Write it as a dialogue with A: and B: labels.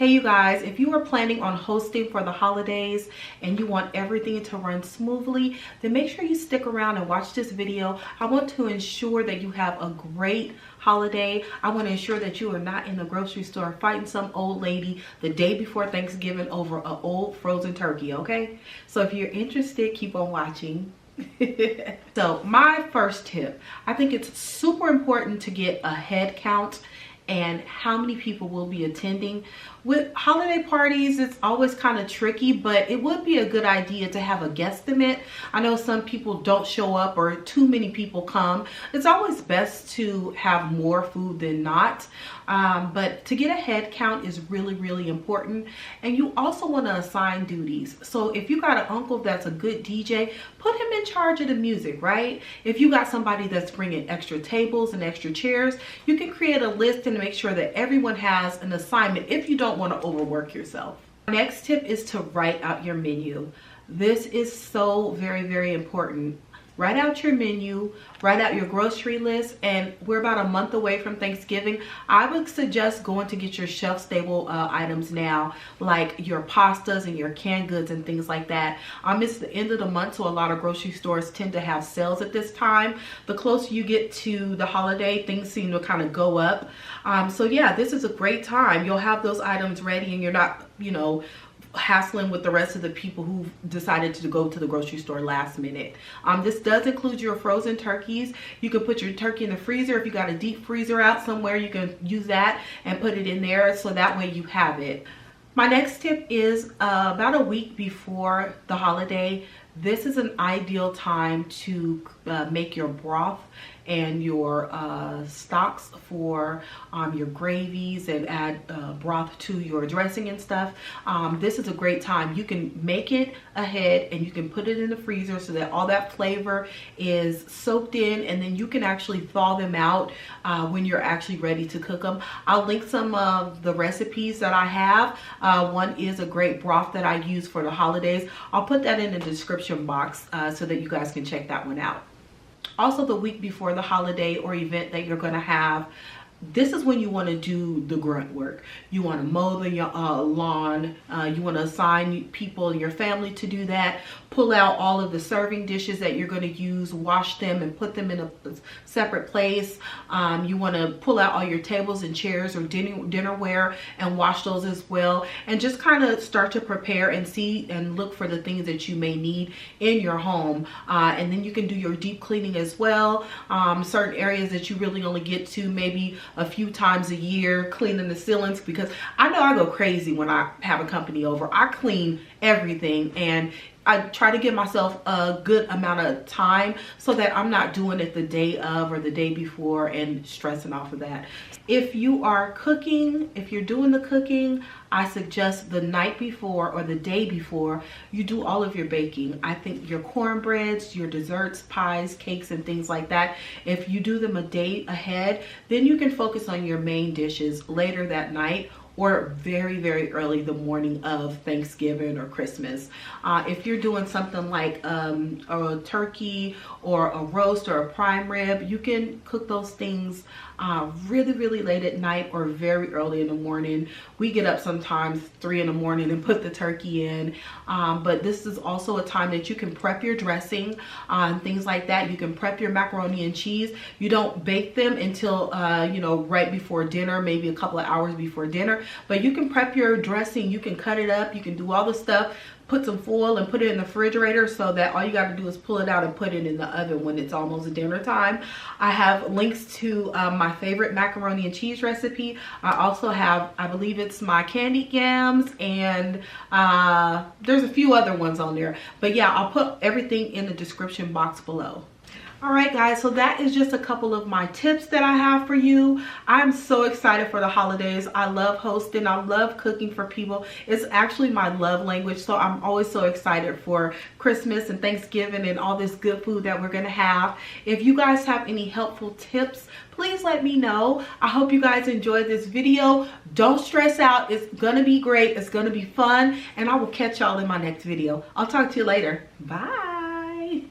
A: Hey you guys, if you are planning on hosting for the holidays and you want everything to run smoothly, then make sure you stick around and watch this video. I want to ensure that you have a great holiday. I want to ensure that you are not in the grocery store fighting some old lady the day before Thanksgiving over an old frozen turkey, okay? So if you're interested, keep on watching. So my first tip, I think it's super important to get a head count and how many people will be attending. With holiday parties, it's always kind of tricky, but it would be a good idea to have a guesstimate. I know some people don't show up or too many people come. It's always best to have more food than not. But to get a head count is really, really important. And you also want to assign duties. So if you got an uncle that's a good DJ, put him in charge of the music, right? If you got somebody that's bringing extra tables and extra chairs, you can create a list and make sure that everyone has an assignment if you don't want to overwork yourself. Next tip is to write out your menu. This is so very, very important. Write out your menu, write out your grocery list, and we're about a month away from Thanksgiving. I would suggest going to get your shelf-stable items now, like your pastas and your canned goods and things like that. It's the end of the month, so a lot of grocery stores tend to have sales at this time. The closer you get to the holiday, things seem to kind of go up. So yeah, this is a great time. You'll have those items ready and you're not, hassling with the rest of the people who decided to go to the grocery store last minute. This does include your frozen turkeys. You can put your turkey in the freezer. If you got a deep freezer out somewhere, you can use that and put it in there so that way you have it. My next tip is about a week before the holiday. This is an ideal time to make your broth and your stocks for your gravies and add broth to your dressing and stuff. This is a great time. You can make it ahead and you can put it in the freezer so that all that flavor is soaked in, and then you can actually thaw them out when you're actually ready to cook them. I'll link some of the recipes that I have. One is a great broth that I use for the holidays. I'll put that in the description box so that you guys can check that one out. Also, the week before the holiday or event that you're going to have, this is when you want to do the grunt work. You want to mow the lawn. You want to assign people in your family to do that. Pull out all of the serving dishes that you're going to use, wash them and put them in a separate place. You want to pull out all your tables and chairs or dinnerware and wash those as well. And just kind of start to prepare and see and look for the things that you may need in your home. And then you can do your deep cleaning as well. Certain areas that you really only get to maybe a few times a year, cleaning the ceilings, because I know I go crazy when I have a company over. I clean everything and I try to give myself a good amount of time so that I'm not doing it the day of or the day before and stressing off of that. If you are cooking, if you're doing the cooking, I suggest the night before or the day before you do all of your baking. I think your cornbreads, your desserts, pies, cakes, and things like that, if you do them a day ahead, then you can focus on your main dishes later that night or very, very early the morning of Thanksgiving or Christmas. If you're doing something like a turkey or a roast or a prime rib, you can cook those things really, really late at night or very early in the morning. We get up sometimes 3 in the morning and put the turkey in. But this is also a time that you can prep your dressing, things like that. You can prep your macaroni and cheese. You don't bake them until, right before dinner, maybe a couple of hours before dinner. But you can prep your dressing. You can cut it up. You can do all the stuff. Put some foil and put it in the refrigerator so that all you got to do is pull it out and put it in the oven when it's almost dinner time. I have links to my favorite macaroni and cheese recipe. I also have, I believe it's my candied yams, and there's a few other ones on there. But yeah, I'll put everything in the description box below. All right, guys, so that is just a couple of my tips that I have for you. I'm so excited for the holidays. I love hosting. I love cooking for people. It's actually my love language, so I'm always so excited for Christmas and Thanksgiving and all this good food that we're going to have. If you guys have any helpful tips, please let me know. I hope you guys enjoyed this video. Don't stress out. It's going to be great. It's going to be fun, and I will catch y'all in my next video. I'll talk to you later. Bye.